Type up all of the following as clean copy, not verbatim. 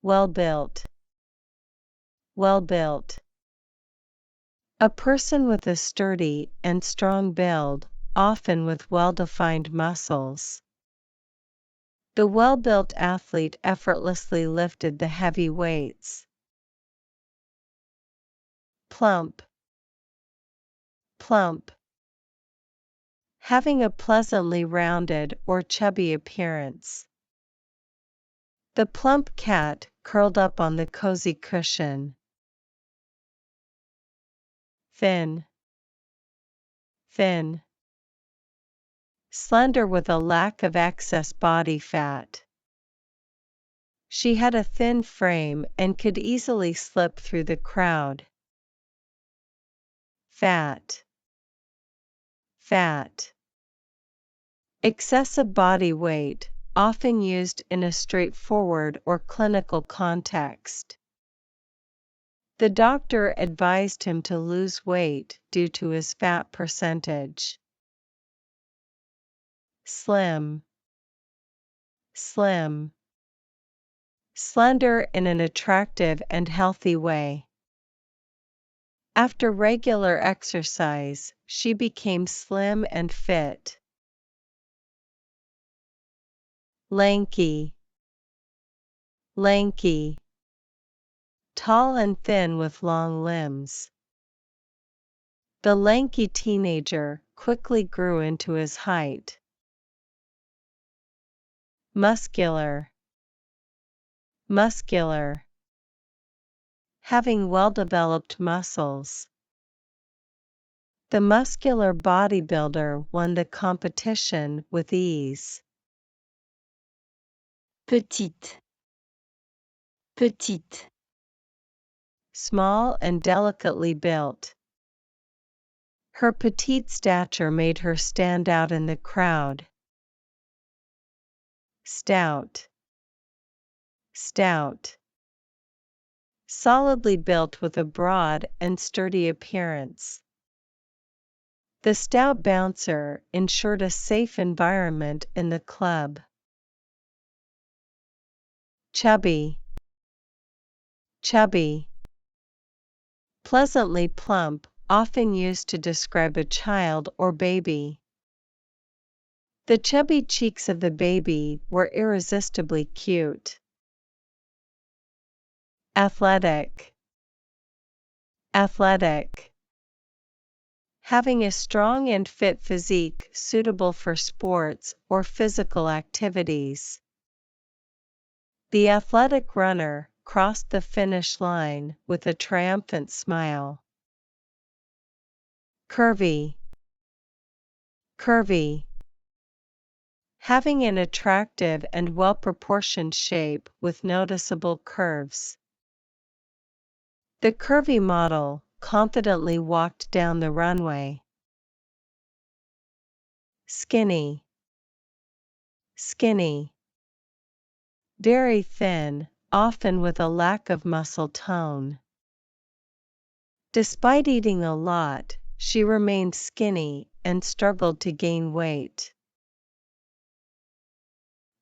well-built, well-built. A person with a sturdy and strong build, often with well-defined muscles. The well-built athlete effortlessly lifted the heavy weights. Plump, plump. Having a pleasantly rounded or chubby appearance. The plump cat curled up on the cozy cushion. Thin, thin. Slender with a lack of excess body fat. She had a thin frame and could easily slip through the crowd. Fat, fat. Excessive body weight, often used in a straightforward or clinical context. The doctor advised him to lose weight due to his fat percentage. Slim, slim. Slender in an attractive and healthy way. After regular exercise, she became slim and fit. Lanky, lanky. Tall and thin with long limbs. The lanky teenager quickly grew into his height. Muscular, muscular. Having well-developed muscles. The muscular bodybuilder won the competition with ease. Petite, petite. Small and delicately built. Her petite stature made her stand out in the crowd. Stout, stout. Solidly built with a broad and sturdy appearance. The stout bouncer ensured a safe environment in the club. Chubby, chubby. Pleasantly plump, often used to describe a child or baby. The chubby cheeks of the baby were irresistibly cute. Athletic, athletic. Having a strong and fit physique suitable for sports or physical activities. The athletic runner crossed the finish line with a triumphant smile. Curvy, curvy. Having an attractive and well-proportioned shape with noticeable curves. The curvy model confidently walked down the runway. Skinny, skinny. Very thin, often with a lack of muscle tone. Despite eating a lot, she remained skinny and struggled to gain weight.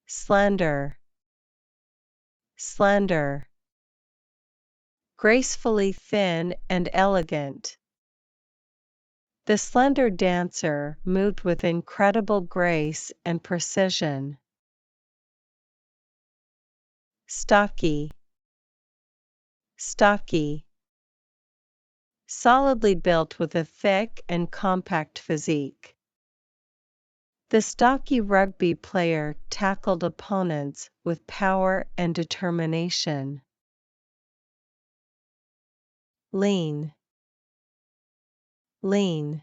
Slender, slender. Gracefully thin and elegant. The slender dancer moved with incredible grace and precision. Stocky, stocky. Solidly built with a thick and compact physique. The stocky rugby player tackled opponents with power and determination. Lean, lean.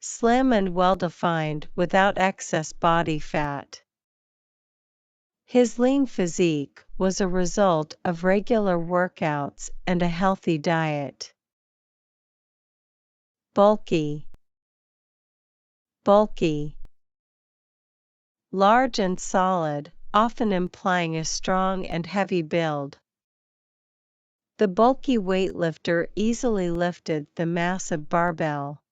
Slim and well-defined without excess body fat. His lean physique was a result of regular workouts and a healthy diet. Bulky, bulky. Large and solid, often implying a strong and heavy build. The bulky weightlifter easily lifted the massive barbell.